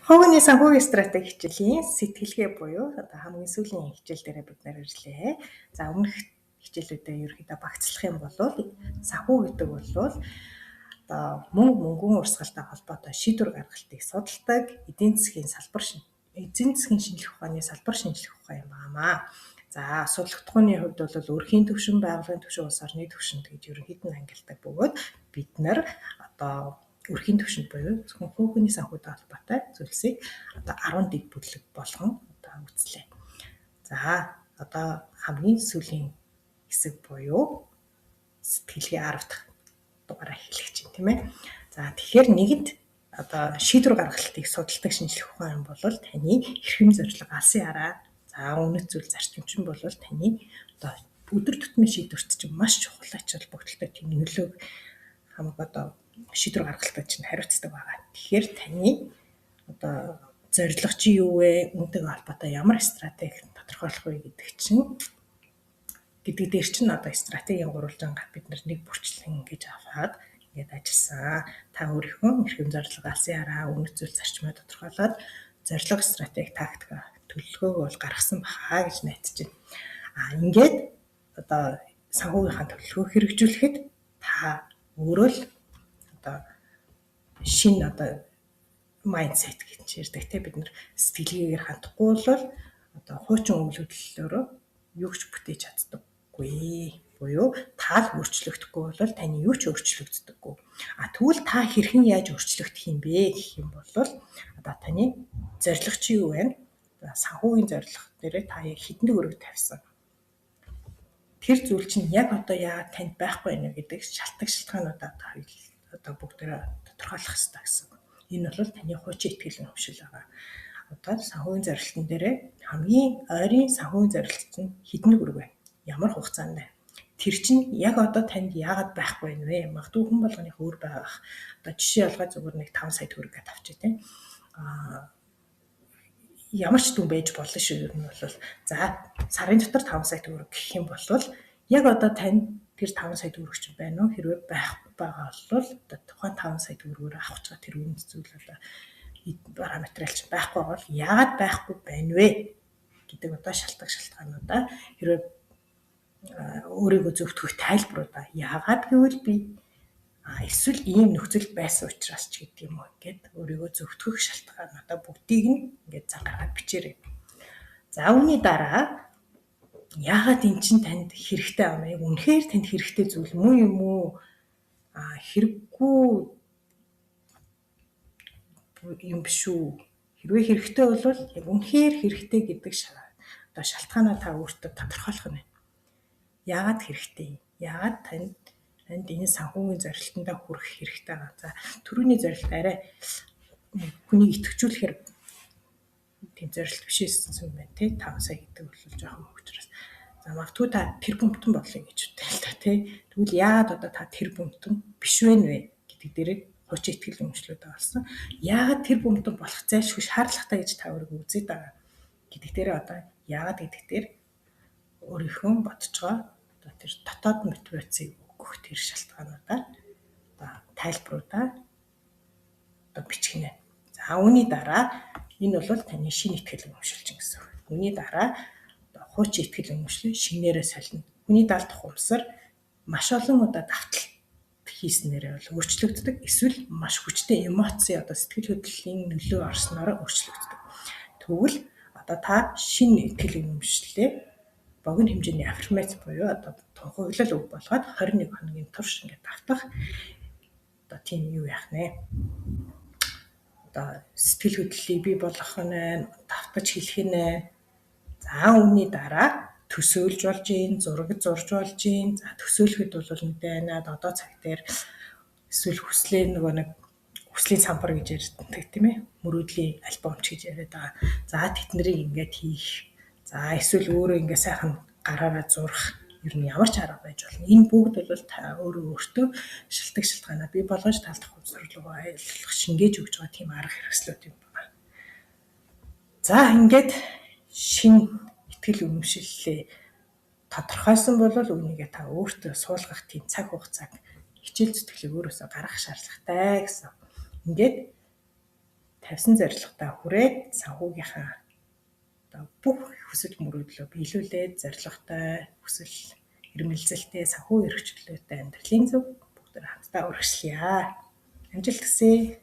Хувийн санхүүгийн стратеги хичээлийн сэтгэлгээ буюу одоо хамгийн сүүлийн хичээл дээр бид нэр ирлээ. За өмнөх хичээлүүдэд ерөөхдөө багцлах юм бол санхүү гэдэг бол одоо мөнгөн урсгалтай холбоотой шийдвэр гаргалтыг судалдаг эдийн засгийн шинжилгээ ухааны салбар шинжилгээ ухаан юм байна. За судалгааны хувьд бол өрхийн түвшин, байгууллагын түвшин, улс орны түвшин гэж ерөнхийдөө ангилдаг бөгөөд бид нар одоо өрхийн түвшинд буюу зөвхөн хувийн санхүүтэй холбоотой зүйлсийг одоо 10 дэд бүлэг болгон одоо үзлээ. За одоо хамгийн сүүлийн хэсэг буюу сэтгэлгээ 10 дахь дугаараа эхлэх чинь тийм ээ. За тэгэхээр нэгэнт одоо шийдвэр гаргалтыг судалдаг шинжилгээ ухаан бол таны эрхэм зорилго алсын хараа. За үнэт зүйл зарчимчин бол таны одоо өдөр тутмын шийдвэрт чинь маш чухал ач холбогдолтой тийм нөлөөг хамаг одоо шийдвэр гаргалтад чинь хариуцдаг байгаа. Тэгэхээр таны одоо зорилго чи юу вэ? Үүнтэйгээ холбоотой ямар стратеги тодорхойлох вэ гэдэг дээр чинь одоо стратегийн гурвалжанга бид нэг бүрчлэн ингэж аваад ингээд ажилласан. Та өөрийнхөө эрхэм зорилго алсын хараа, үнэт зүйл зарчмаа тодорхойлоод зорилго, стратеги, тактика төлөвлөгөөг бол гаргасан бахаа гэж найдаж байна. Ингээд одоо санхүүгийнхаа төлөвлөгөө хэрэгжүүлэхэд та өөрөө л одоо шинэ одоо майндсет гэж ярьдаг те бид нар сэтгэлгээгээр хандахгүй бол одоо хуучин үйл хөдлөлөөрөө юу ч бүтээж чаддаггүй. Буюу таал өөрчлөгдөхгүй бол таны юу ч өөрчлөгддөггүй. Тэгвэл та хэрхэн яаж өөрчлөгдөх юм бэ гэх юм бол одоо таны зорилго чи юу вэ? Санхүүгийн зорилго дээрээ та хэдэн төгрөг тавьсан. Тэр зүйл чинь яг одоо яагаад танд байхгүй байна гэдэг шалтгаануудаа одоо бүгдээрээ тодорхойлох хэрэгтэй гэсэн. Энэ бол таны хуучин итгэл үнэмшил байгаа. Одоо санхүүгийн зорилтын дээрээ хамгийн ойрын санхүүгийн зорилт нь хэдэн төгрөг вэ? Ямар хугацаанд вэ? Тэр чинь яг одоо танд яагаад байхгүй байна вэ? Магадгүй хүн болгоных өөр байгаа. Одоо жишээ олгоод зүгээр нэг 5 сая төгрөг гэж авчи тийм. Ямар ч дүн байж болно шүү. Ер нь бол за сарын дотор 5 сая төгрөг гэх юм бол яг одоо тань тэр 5 сая төгрөг чинь байна уу? Хэрвээ байхгүй байгаа бол одоо тухайн 5 сая төгрөгөөр авах гэж тэр үнэт зүйл одоо параметрал чинь байхгүй бол яагаад байхгүй байна вэ гэдэг одоо шалтгаануудаа хэрвээ өөрийгөө зөвтгөх тайлбаруудаа яагаад гэвэл би эсвэл ийм нөхцөл байсан учраас ч гэдэг юм уу гэд өөрийгөө зөвтгөх шалтгаануудаа бүгдийг нь ингээд зангараад бичээрэй. За үүний дараа яагаад эн чинь танд хэрэгтэй юм бэ? Үнэхээр танд хэрэгтэй зүйл муу юм уу? Хэрэггүй юм биш үү? Хэрвээ хэрэгтэй бол яг үнэхээр хэрэгтэй гэдэг одоо шалтгаанаа та өөртөө тодорхойлох нь. Яагаад хэрэгтэй? Яагаад танд энэ санхүүгийн зорилтондоо хүрэх хэрэгтэй байгаа. За түрүүний зорилт арай хүнийг итгэжүүлэхээр тийм зорилт биш байсан юм байна тий 5 сая гэдэг бол жоохон учраас. За магадгүй та тэр бүмтэн болъё гэж үтэй л та тий. Тэгвэл яагаад одоо та тэр бүмтэн биш вэ гэдэг дээрээ хуучин итгэл үнэмшлүүдээ олсон. Яагаад тэр бүмтэн болох зайлшгүй шаардлагатай гэж та өөрийгөө үзээд байгаа гэдэг дээрээ одоо яагаад гэдэг дээр өөрийнхөө бодож байгаа одоо тэр дотоод мотивацийг өгөх тэр шалтгаануудаа одоо тайлбаруудаа одоо бичгэнэ. За үүний дараа энэ бол таны шинэ итгэл үнэмшилчин гэсэн үг. Үүний дараа хуучин итгэл үнэмшлийг шинээрээ солино. Хүний даалт ухамсар маш олон удаа давталт хийснээрээ бол өөрчлөгддөг. Эсвэл маш хүчтэй эмоци одоо сэтгэл хөдлөлийн нөлөө орсноор өөрчлөгддөг. Тэгвэл одоо та шинэ итгэл үнэмшлээ богино хэмжээний аффирмац буюу одоо тунхаглал үг болгоод 21 хоногийн турш ингээд давтах одоо тийм юу яах нэ? Одоо сэтгэл хөдлөлийг бий болгох нь давтаж хэлэх нь. За үүний дараа төсөөлж болж гин, зураг зурж болж гин. За төсөөлөхөд бол мэдээ байна. Одоо цаг дээр эсвэл хүслээ нөгөө нэг хүслийн самбар гэж ярьдаг тийм ээ. Мөрөөдлийн альбомч гэж яриад байгаа. За тэднийг ингээд хийх. За эсвэл өөрөө ингээд сайхан гараараа зурах. Ер нь ямар ч арга байж болно. Энэ бүгд бол та өөртөө шалтгаанаа бий болгож талдах ухамсарлуу ойлгох, шингээж өгч байгаа тийм арга хэрэгслүүд юм байна. За ингээд шинэ итгэл үнэмшиллээ тодорхойсон бол үүнийгээ та өөртөө суулгах тийм цаг хугацааг хичээл зүтгэлийг өөрөөсөө гаргах шаардлагатай гэсэн. Ингээд тавьсан зорилготой хүрээд санхүүгийнхаа бүх хүсэл мөрөөдлөө биелүүлээд зорилготой хүсэл эрмэлзэлтэй санхүү эрх чөлөөтэй амьдралын зөв бүгд хамтдаа үргэлжлэе. Амжилт хүсье.